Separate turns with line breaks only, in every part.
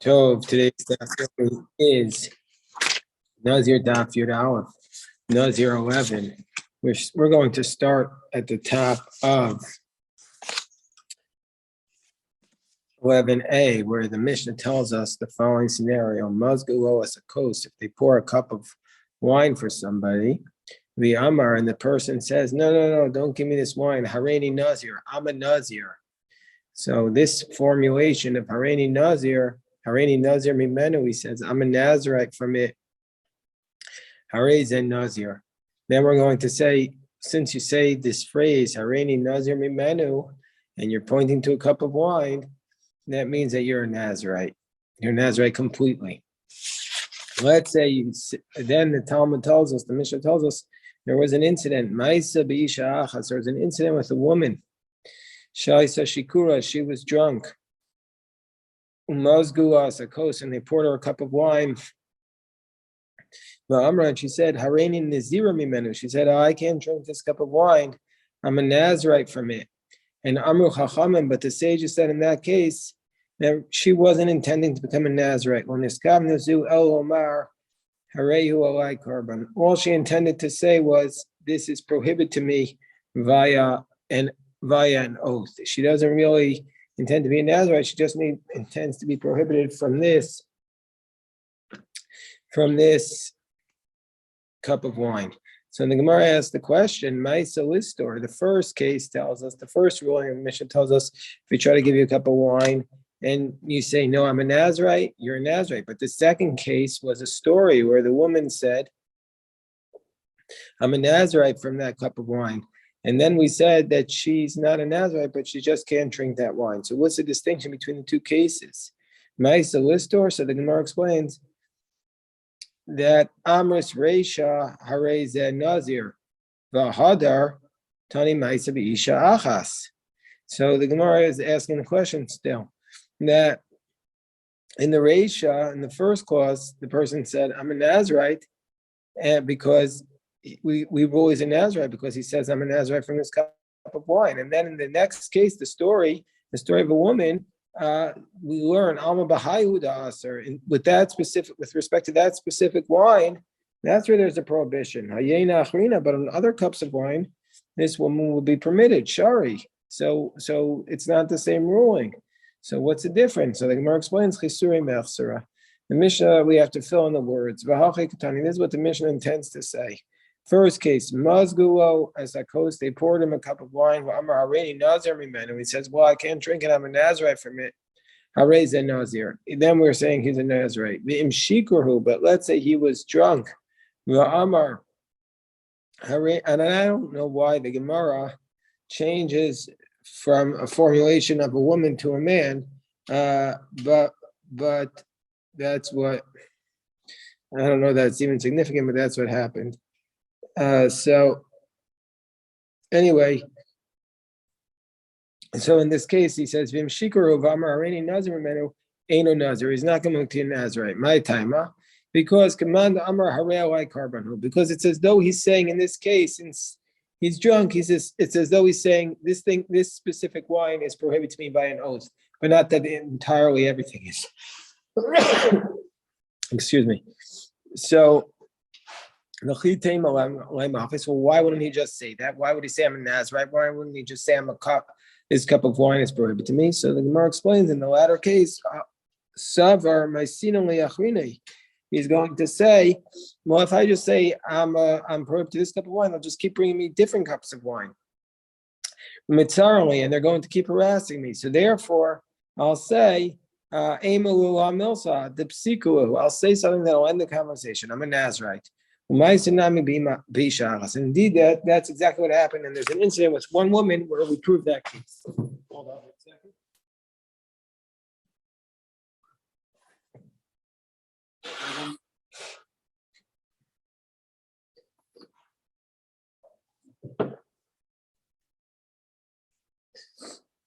So today's daf is Nazir Daf Yud Aleph, Nazir 11. We're going to start at the top of 11a, where the Mishnah tells us the following scenario: Mazgulo as a coast. If they pour a cup of wine for somebody, the Amar, and the person says, no, don't give me this wine. Hareini Nazir, I'm a Nazir. So this formulation of Hareini Nazir Mimenu, he says, I'm a Nazirite from it. Harei Zen Nazir. Then we're going to say, since you say this phrase, Hareini Nazir Mimenu, and you're pointing to a cup of wine, that means that you're a Nazirite. You're a Nazirite completely. Let's say, then the Talmud tells us, the Mishnah tells us, there was an incident. Ma'isa b'isha achas. There was an incident with a woman. Shaisa shikura. She was drunk. Umazgu asakos, and they poured her a cup of wine. And she said, Hareini Nazira mimenu. She said, I can't drink this cup of wine. I'm a Nazirite from it. And Amru Chachamim, but the sages said in that case that she wasn't intending to become a Nazirite. When Niskam Nazu El Omar, Harehu Alai Karban. All she intended to say was, this is prohibited to me via an oath. She doesn't really intend to be a Nazirite. She just intends to be prohibited from this cup of wine. So the Gemara asks the question, Maisa Listor, the first case tells us, the first ruling of the Mishnah tells us, if we try to give you a cup of wine and you say, no, I'm a Nazirite, you're a Nazirite. But the second case was a story where the woman said, I'm a Nazirite from that cup of wine. And then we said that she's not a Nazirite, but she just can't drink that wine. So what's the distinction between the two cases? Maisa Listor, so the Gemara explains that Amris Reisha Harei Zen Nazir V'Hadar Tani Maisa B'Isha Achas. So the Gemara is asking the question still that in the Reisha, in the first clause, the person said, I'm a Nazirite, and because we rule he's a Nazirite because he says I'm a Nazirite from this cup of wine. And then in the next case, the story of a woman, we learn Alma Bahayu Aser, with respect to that specific wine, that's where there's a prohibition. Hayena Achrina, but on other cups of wine, this woman will be permitted. Shari. So it's not the same ruling. So what's the difference? So the Gemara explains Chisuri Mechsera. The Mishnah, we have to fill in the words. This is what the Mishnah intends to say. First case, Mazgulo as a coast, they poured him a cup of wine. And he says, well, I can't drink it, I'm a Nazirite from it. Harei Zen Nazir. Then we're saying he's a Nazirite. But let's say he was drunk. And I don't know why the Gemara changes from a formulation of a woman to a man, but that's what, I don't know that's even significant, but that's what happened. So anyway, so in this case, he says, Vim Shikaru Vamar Hareini Nazir Menu Eino Nazir. He's not going to be a Nazirite. My time, because command Amar Harei Alai Karban. Because it's as though he's saying in this case, since he's drunk, it's as though he's saying this specific wine is prohibited to me by an oath, but not that entirely everything is. Excuse me. So well, why wouldn't he just say that? Why would he say I'm a Nazirite? Why wouldn't he just say this cup of wine is prohibited to me? So the Gemara explains in the latter case, Savar Maisinali. He's going to say, well, if I just say I'm prohibited to this cup of wine, they'll just keep bringing me different cups of wine. Mitzarally, and they're going to keep harassing me. So therefore, I'll say, I'll say something that'll end the conversation. I'm a Nazirite. And indeed, that's exactly what happened. And there's an incident with one woman where we proved that case. Hold on a second.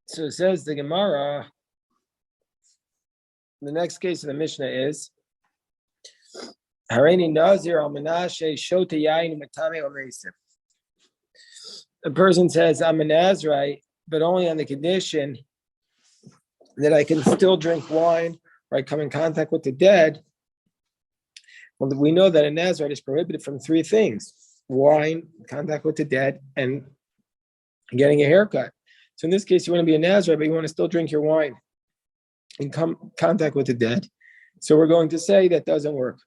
So it says the Gemara, the next case of the Mishnah is Hareini Nazir al Menashe Shota Yain Matame Omesim. A person says, I'm a Nazirite, but only on the condition that I can still drink wine right, come in contact with the dead, well, we know that a Nazarite is prohibited from three things: wine, contact with the dead, and getting a haircut. So in this case, you want to be a Nazarite, but you want to still drink your wine and come contact with the dead. So we're going to say that doesn't work.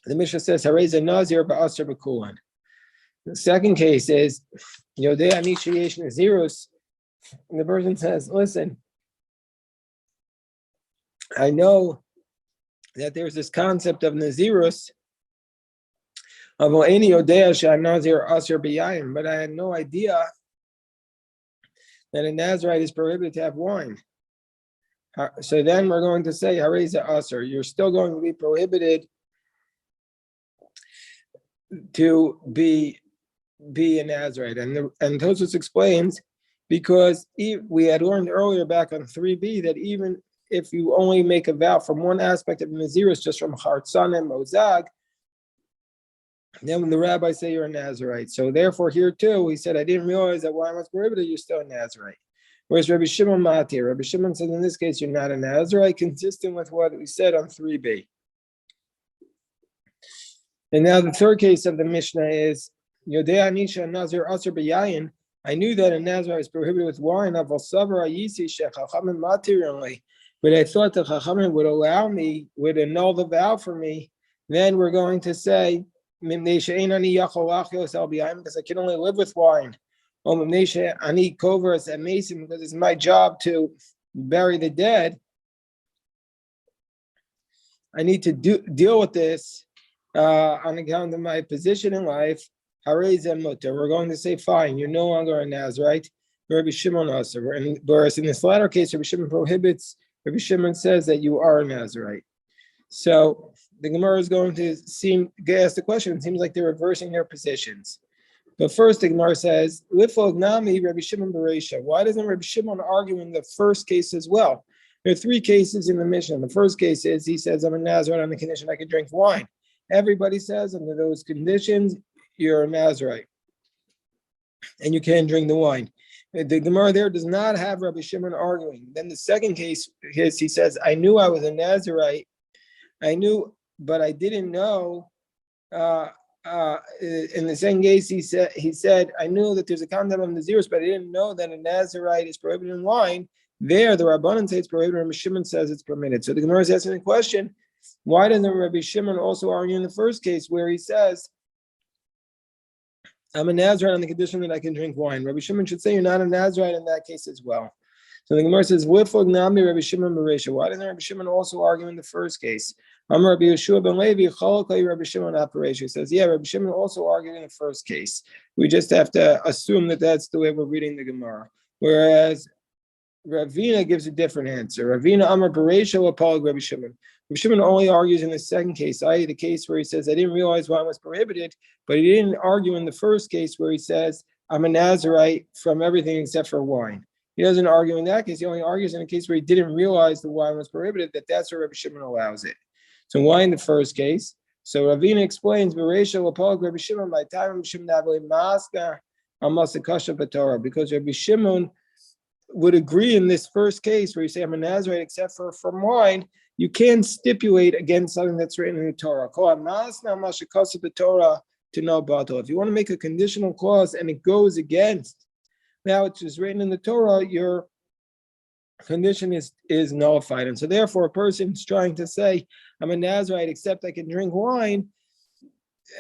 The Mishnah says, Hareza Nazir ba'asr b'kulan. The second case is, Yodei Anisha Yesh Nazirus. And the person says, listen, I know that there's this concept of Nazirus, of Any Yodea Sham Nazir Asr B'Yayin, but I had no idea that a Nazirite is prohibited to have wine. So then we're going to say, Hareza Asr, you're still going to be prohibited to be a Nazirite. And Tosfos explains, because we had learned earlier back on 3b that even if you only make a vow from one aspect of Nazirus, just from Hartzanim, Ozag, then when the rabbis say you're a Nazirite. So therefore here too, he said, I didn't realize that wine was prohibited, you're still a Nazirite. Whereas Rabbi Shimon Matir, Rabbi Shimon said in this case, you're not a Nazirite, consistent with what we said on 3b. And now the third case of the Mishnah is, Yodei Anisha Nazir Asr B'Yayin. I knew that a Nazirite is prohibited with wine, but I thought the Chachamim would allow me, would annul the vow for me. Then we're going to say, because I can only live with wine. Because it's my job to bury the dead. I need to deal with this on account of my position in life. We're going to say, fine, you're no longer a Nazirite. Rabbi Shimon also. Whereas in this latter case, Rabbi Shimon prohibits, Rabbi Shimon says that you are a Nazirite. So the Gemara is going to ask the question. It seems like they're reversing their positions. But first, the Gemara says, Rabbi Shimon Bereisha. Why doesn't Rabbi Shimon argue in the first case as well? There are three cases in the Mishnah. The first case is, he says, I'm a Nazirite on the condition I can drink wine. Everybody says, under those conditions, you're a Nazirite, and you can't drink the wine. The Gemara there does not have Rabbi Shimon arguing. Then the second case is, he says, I knew I was a Nazirite. I knew, but I didn't know. In the same case, he said, I knew that there's a concept of Nazirus, but I didn't know that a Nazirite is prohibited in wine. There, the Rabbanan say it's prohibited, and Rabbi Shimon says it's permitted. So the Gemara is asking the question, why doesn't Rabbi Shimon also argue in the first case where he says, I'm a Nazirite on the condition that I can drink wine? Rabbi Shimon should say you're not a Nazirite in that case as well. So the Gemara says, Rabbi Shimon Bereisha. Why doesn't Rabbi Shimon also argue in the first case? Rabbi Yeshua ben Levi, Rabbi Shimon Bereisha. He says, yeah, Rabbi Shimon also argued in the first case. We just have to assume that that's the way we're reading the Gemara. Whereas Ravina gives a different answer. Ravina Amar Bereisha Apolog Rabbi Shimon. Rabbi Shimon only argues in the second case, i.e. the case where he says, I didn't realize wine was prohibited, but he didn't argue in the first case where he says, I'm a Nazirite from everything except for wine. He doesn't argue in that case. He only argues in a case where he didn't realize the wine was prohibited, that's where Rabbi Shimon allows it. So why in the first case? So Ravina explains, Bereisha Apolog Rabbi Shimon, by time Rabbi Shimon Maska Amasakasha Batorah, because Rabbi Shimon would agree in this first case where you say I'm a Nazirite except for from wine, you can't stipulate against something that's written in the Torah. If you want to make a conditional clause and it goes against now it's just written in the Torah, your condition is nullified. And so therefore a person's trying to say, I'm a Nazirite except I can drink wine.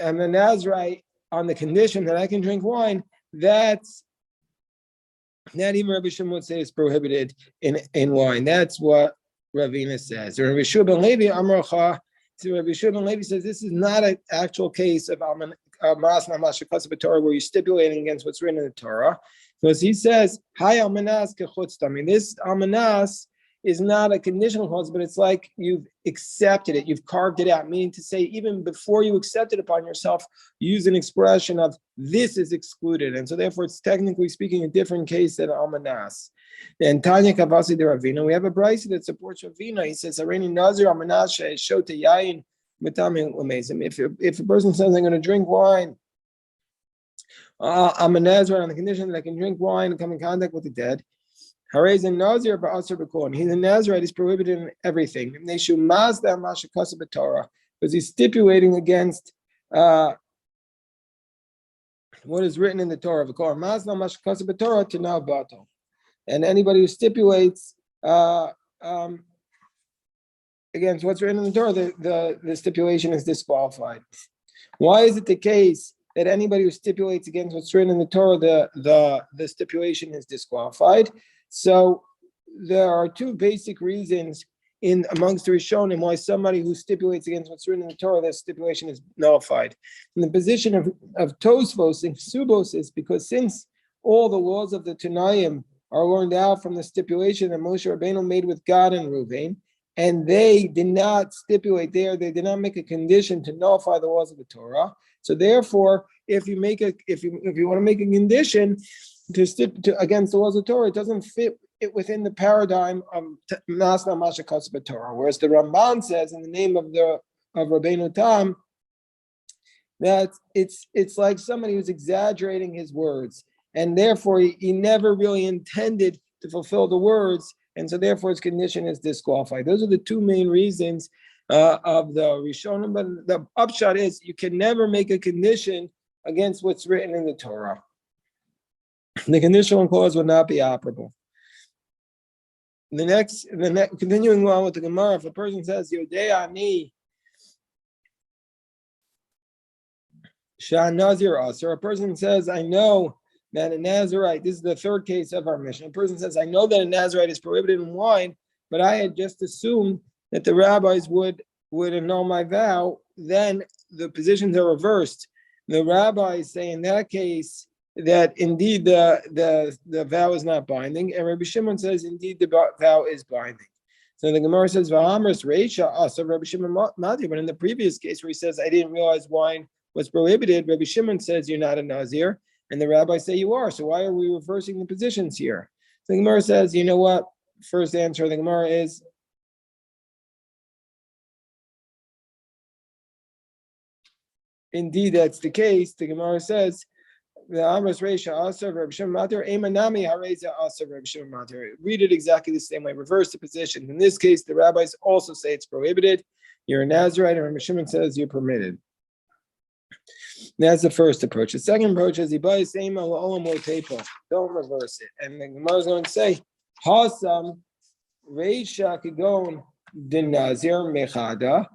I'm a Nazirite on the condition that I can drink wine. That's not even Rabbi Shimon would say is prohibited in wine. That's what Ravina says. Rabbi Yeshua ben Levi Amracha. So Rabbi Yeshua ben Levi says this is not an actual case of where you're stipulating against what's written in the Torah, because he says Hi almanas kechutztam. This almanas is not a conditional clause, but it's like you've accepted it, you've carved it out, meaning to say even before you accept it upon yourself, you use an expression of this is excluded. And so therefore it's technically speaking a different case than almanas. And Tanya Kavasi de Ravina, we have a brisa that supports Ravina. He says, Areni Nazir almanas shota yain mitamin lamezim. If a person says I'm going to drink wine, I'm a Nazir on the condition that I can drink wine and come in contact with the dead. Harayz and Nazir ba'asr b'kol. He's a Nazirite. He's prohibited in everything. Because he's stipulating against what is written in the Torah. And anybody who stipulates against what's written in the Torah, the stipulation is disqualified. Why is it the case that anybody who stipulates against what's written in the Torah, the stipulation is disqualified? So there are two basic reasons in amongst the Rishonim why somebody who stipulates against what's written in the Torah, that stipulation is nullified. And the position of Tosfos and Subos is because since all the laws of the Tanaim are learned out from the stipulation that Moshe Rabbeinu made with God and Reuven, and they did not stipulate there, they did not make a condition to nullify the laws of the Torah. So therefore, if you want to make a condition against the laws of the Torah, it doesn't fit it within the paradigm of Masna Mashakas Torah. Whereas the Ramban says in the name of Rabbeinu Tam that it's like somebody who's exaggerating his words, and therefore he never really intended to fulfill the words, and so therefore his condition is disqualified. Those are the two main reasons of the Rishonim. But the upshot is you can never make a condition against what's written in the Torah. The conditional clause would not be operable. The next, continuing on with the Gemara, if a person says Yodei Ani Shah Nazir Asr, a person says, I know that a Nazirite, this is the third case of our mission. A person says, I know that a Nazirite is prohibited in wine, but I had just assumed that the rabbis would annul my vow. Then the positions are reversed. The rabbis say in that case that indeed the vow is not binding, and Rabbi Shimon says indeed the vow is binding. So the Gemara says, "V'amras reisha asa Rabbi Shimon Nazir." But in the previous case where he says, "I didn't realize wine was prohibited," Rabbi Shimon says, "You're not a Nazir," and the rabbis say you are. So why are we reversing the positions here? So the Gemara says, you know what? First answer of the Gemara is, indeed that's the case. The Gemara says, read it exactly the same way. Reverse the position. In this case, the rabbis also say it's prohibited. You're a Nazirite, and Rabbi Shimon says you're permitted. That's the first approach. The second approach is don't reverse it. And the Gemara is going to say, Hasam Reisha Kigon Din Nazir Mechada.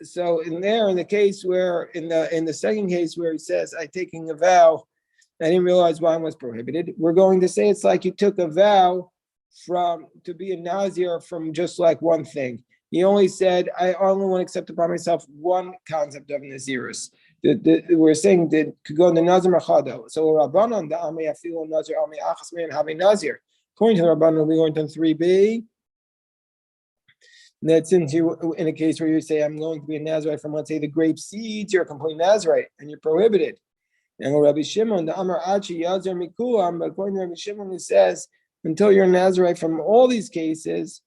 So in the case where in the second case where he says, I taking a vow, I didn't realize wine was prohibited, we're going to say it's like you took a vow to be a Nazir from just like one thing. He only said, I only want to accept upon myself one concept of Nazirus. We're saying that could go in the Nazir Machado. So Rabbanon the Ami Afil Nazir Ami Achasmi and Havi Nazir. According to Rabbanon, we're going to 3b. That since you in a case where you say I'm going to be a Nazirite from, let's say, the grape seeds, you're a complete Nazirite and you're prohibited. And Rabbi Shimon, the Amar Achi Yazir Mikulam, but according to Rabbi Shimon, he says until you're a Nazirite from all these cases,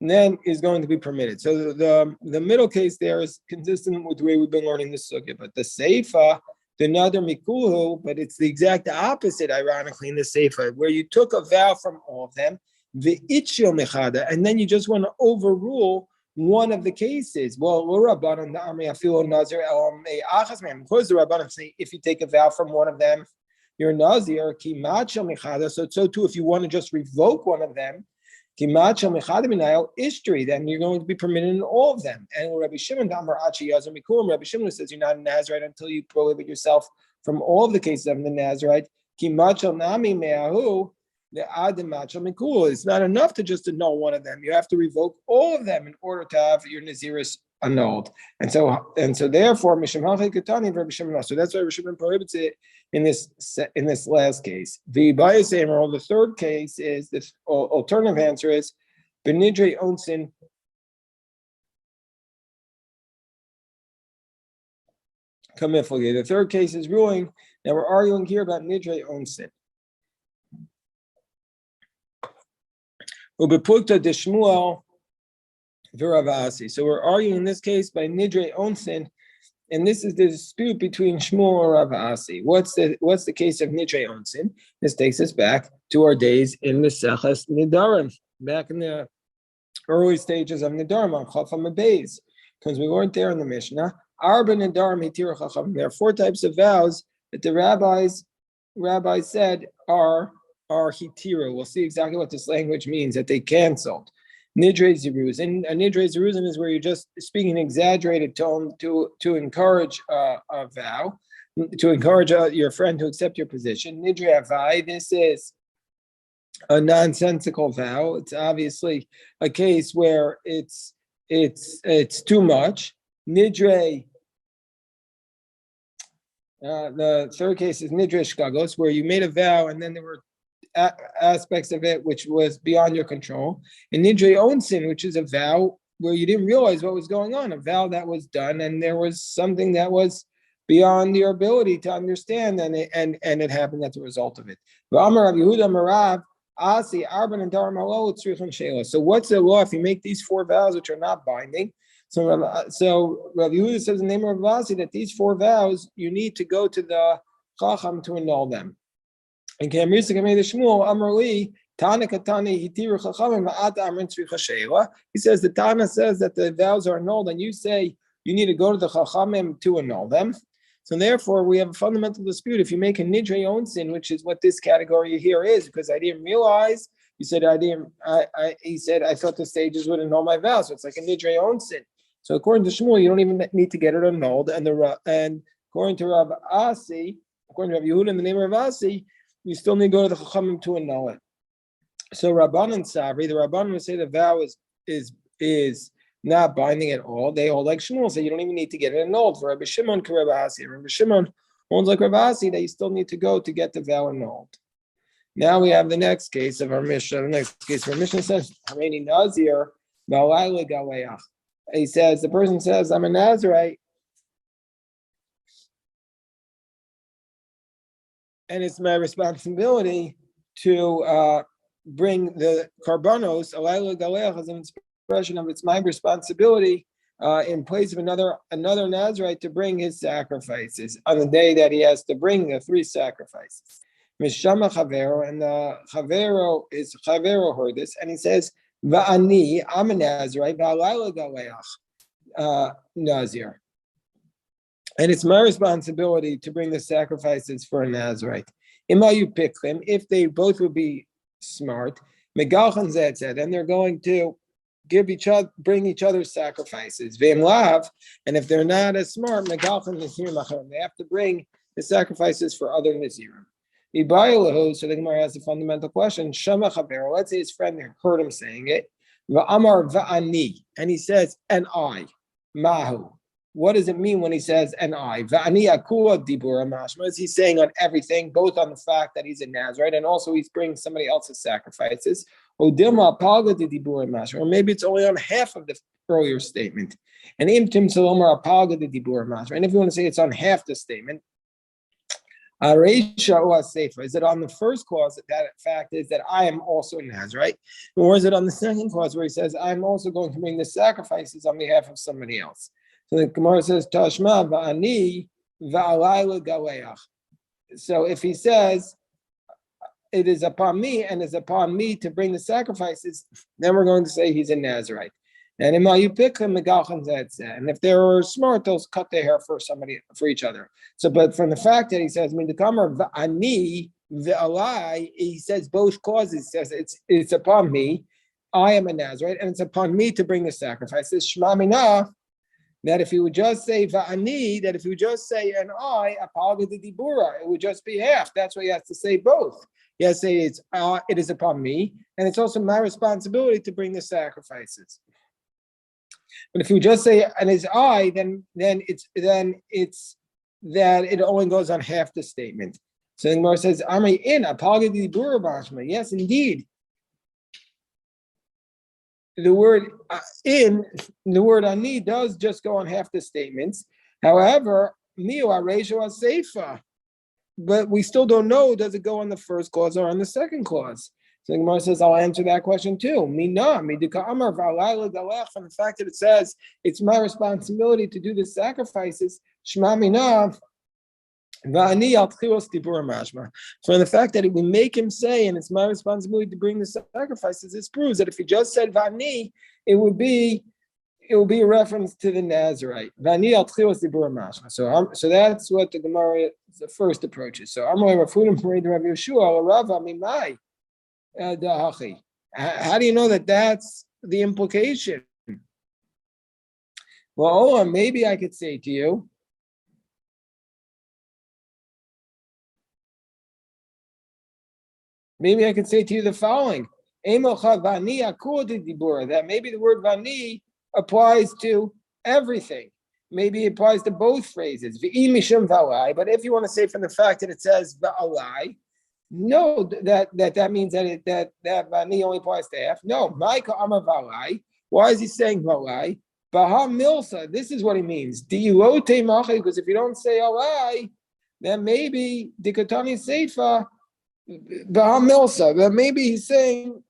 then is going to be permitted. So the middle case there is consistent with the way we've been learning the sugya. But the Seifa, the Nader Mikuhu, but it's the exact opposite, ironically, in the Seifa, where you took a vow from all of them, the Itchil Mechada, and then you just want to overrule one of the cases. Well, we're Rabbanon the Amri Afilo Nazir El Achasmem. Of course, the Rabbanon say if you take a vow from one of them, you're Nazir, Ki Machel Mechada. So too, if you want to just revoke one of them, then you're going to be permitted in all of them. And Rabbi Shimon, Rabbi Shimon says you're not a Nazirite until you prohibit yourself from all of the cases of the Nazirite. It's not enough to just annul one of them. You have to revoke all of them in order to have your Naziris annulled. And so therefore, Rabbi Shimon. So that's why Rabbi Shimon prohibits it in this last case. The third case is this alternative answer is Benidre Onsin Kamiflige. The third case is ruling. Now we're arguing here about Nidre Onsin. Ubepukta de Shmuel Viravasi. So we're arguing in this case by Nidre Onsin and this is the dispute between Shmuel and Rav Asi. What's the case of Nidre Onsin? This takes us back to our days in the Seches Nidarim, back in the early stages of Nidarim on Chafam Beis, because we weren't there in the Mishnah. Arba Nidarim Hitir Chacham. There are 4 types of vows that the rabbis said are Hitira. We'll see exactly what this language means, that they canceled. Nidre Zeruzin. A Nidre Zeruzin is where you're just speaking in exaggerated tone to encourage a vow, to encourage your friend to accept your position. Nidre Avai, this is a nonsensical vow. It's obviously a case where it's too much. Nidre, the third case is Nidre Shkagos, where you made a vow and then there were aspects of it which was beyond your control, and Nidre Onsin, which is a vow where you didn't realize what was going on, a vow that was done and there was something that was beyond your ability to understand, and it happened as a result of it. So what's the law if you make these 4 vows which are not binding? So Rav Yehuda says in the name of Rav Asi that these 4 vows you need to go to the Chacham to annul them. And he says the Tana says that the vows are annulled, and you say you need to go to the Chachamim to annul them. So therefore, we have a fundamental dispute. If you make a Nidre Onsin, which is what this category here is, because I didn't realize, he said he said I thought the stages would annul my vows, so it's like a Nidre Onsin. So according to Shmuel, you don't even need to get it annulled, and according to Rav Asi, according to Rav Yehuda in the name of Rav Asi, you still need to go to the Chachamim to annul it. So Rabban and Sabri, the Rabban would say the vow is not binding at all. They all like Shmuel say you don't even need to get it annulled. For Rabbi Shimon, Rabbi Asi, Rabbi Shimon holds like Rabbi Asi that you still need to go to get the vow annulled. Now we have the next case of our Mishnah. The next case of our Mishnah says, Hareini Nazir, Ba'alayla Galeach. He says, the person says, I'm a Nazirite, and it's my responsibility to bring the karbanos. Alayla Galeach is an expression of it's my responsibility in place of another Nazirite to bring his sacrifices on the day that he has to bring the 3 sacrifices. Mishama Chavero, and the Chavero heard this, and he says, Va'ani, I'm a Nazirite, Va'alayla Galeach, Nazir. And it's my responsibility to bring the sacrifices for a Nazirite. Imayu Piklim, if they both would be smart, Megalchan Zed said, and they're going to bring each other sacrifices. V'im Lav, and if they're not as smart, Megalchan Nazir Machem, they have to bring the sacrifices for other Nazirim. So the Gemara has a fundamental question. Shama Chavero, let's say his friend heard him saying it. Va'amar Va'ani, and he says, and I, Mahu. What does it mean when he says an I? Va'ani akua dibura mashma. Is he saying on everything, both on the fact that he's a Nazirite and also he's bringing somebody else's sacrifices? Or dilma apalga de dibura mashma. Or maybe it's only on half of the earlier statement. And imtim salomar apalga de dibura mashma. And if you want to say it's on half the statement, Areisha or Sefer, is it on the first clause that fact is that I am also a Nazirite? Or is it on the second clause where he says I'm also going to bring the sacrifices on behalf of somebody else? So the Gemara says, Tashma va'ani va'alayla galeach. So if he says, it is upon me and it's upon me to bring the sacrifices, then we're going to say he's a Nazirite. And and if they're smart, they'll cut their hair for each other. So, but from the fact that he says, the Kamar va'ani va'alai, he says both clauses. He says it's upon me, I am a Nazirite, and it's upon me to bring the sacrifices. Shema minah, that if he would just say va'ani, that if he would just say an I, apalga de dibura, it would just be half. That's why he has to say both. He has to say it is upon me, and it's also my responsibility to bring the sacrifices. But if you just say and his I, then it's that it only goes on half the statement. So the Gemara says, "Amri in apalga de dibura bashma." Yes, indeed. The word in, the word ani does just go on half the statements. However, miu areisho aseifa, but we still don't know, does it go on the first clause or on the second clause? So the Gemara says, I'll answer that question too. Mina, midika amar v'alai l'galech, from the fact that it says it's my responsibility to do the sacrifices. Shema mina. From the fact that we make him say, and it's my responsibility to bring the sacrifices, this proves that if he just said Vani, it will be a reference to the Nazirite. Vani al tchilas dibur mashma. So that's what the Gemara, the first approach is. So Amalei Rafudim Parade Rav Yeshua Rava Mimai Dahachi. How do you know that that's the implication? Well, maybe I could say to you. Maybe I could say to you the following: that maybe the word vani applies to everything. Maybe it applies to both phrases. But if you want to say from the fact that it says va'alai, no, that means that vani only applies to half. No, Maika Amar va'alai. Why is he saying va'alai? Baha milsa. This is what he means. Because if you don't say alai, then maybe dikatani seifa. Bahar Milsa, but maybe he's saying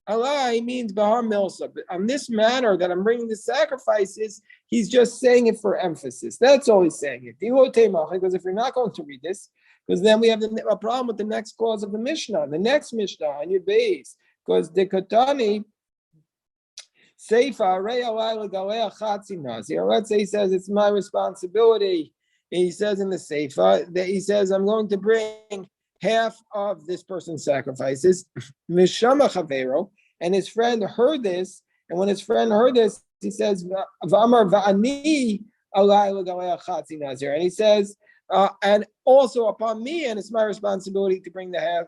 Allah means Bahar Milsa. But on this matter that I'm bringing the sacrifices, he's just saying it for emphasis. That's all he's saying it. Because if you're not going to read this, because then we have a problem with the next clause of the Mishnah, the next Mishnah on your base, because the Katani Seifa Rei Alai Legalei Chatzi Nazir. Let's say he says it's my responsibility. He says in the Seifa that he says I'm going to bring half of this person's sacrifices. Mishama Chavero, and his friend heard this, and when his friend heard this, he says, V'amar va'ani alai l'galei chatzi nazir, and he says, and also upon me, and it's my responsibility to bring the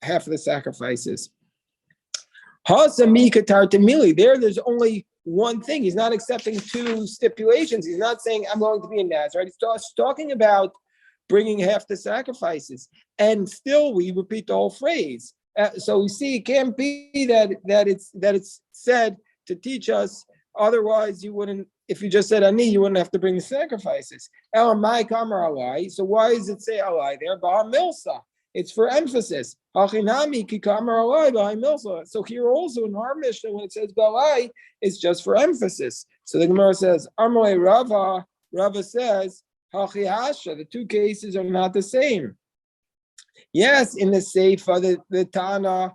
half of the sacrifices. There's only one thing. He's not accepting two stipulations. He's not saying I'm going to be a Nazir. Right? He's talking about bringing half the sacrifices, and still we repeat the whole phrase. So we see it can't be that it's said to teach us. Otherwise, you wouldn't. If you just said ani, you wouldn't have to bring the sacrifices. So why does it say alai there? Milsa. It's for emphasis. So here also in our Mishnah, when it says balai, it's just for emphasis. So the Gemara says, Rava says, the two cases are not the same. Yes, in the Seifa, the Tana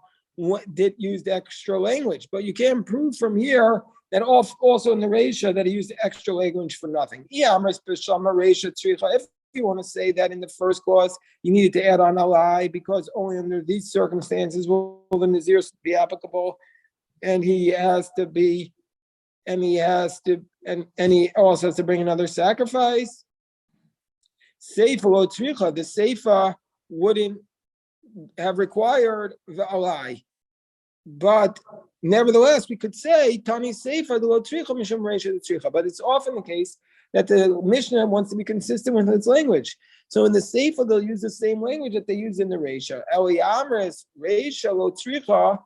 did use the extra language, but you can't prove from here that also in the Reisha that he used the extra language for nothing. If you want to say that in the first clause you needed to add on alai because only under these circumstances will the Nazir be applicable, and he also has to bring another sacrifice. Seifa lo tzricha, the Seifa wouldn't have required the alai, but nevertheless we could say Tani Seifa lo tzricha mishum reisha tzricha. But it's often the case that the Mishnah wants to be consistent with its language. So in the Seifa, they'll use the same language that they use in the Reisha. Eli Amres, Reisha lo tzricha,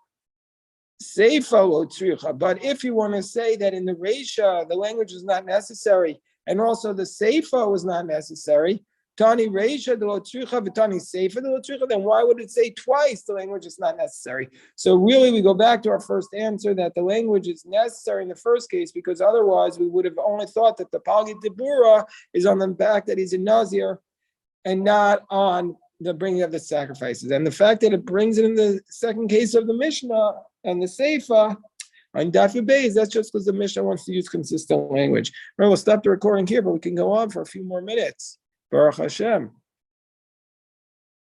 Seifa lo tzricha. But if you want to say that in the Reisha, the language is not necessary, and also the Seifa was not necessary, Tani Reisha de lo tzricha v'tani Seifa de lo tzricha, then why would it say twice the language is not necessary? So really we go back to our first answer that the language is necessary in the first case, because otherwise we would have only thought that the Palgi Dibura is on the back that he's a Nazir and not on the bringing of the sacrifices. And the fact that it brings it in the second case of the Mishnah and the Seifa on Dafi Beis, that's just because the Mishnah wants to use consistent language. Right, we'll stop the recording here, but we can go on for a few more minutes. Baruch Hashem.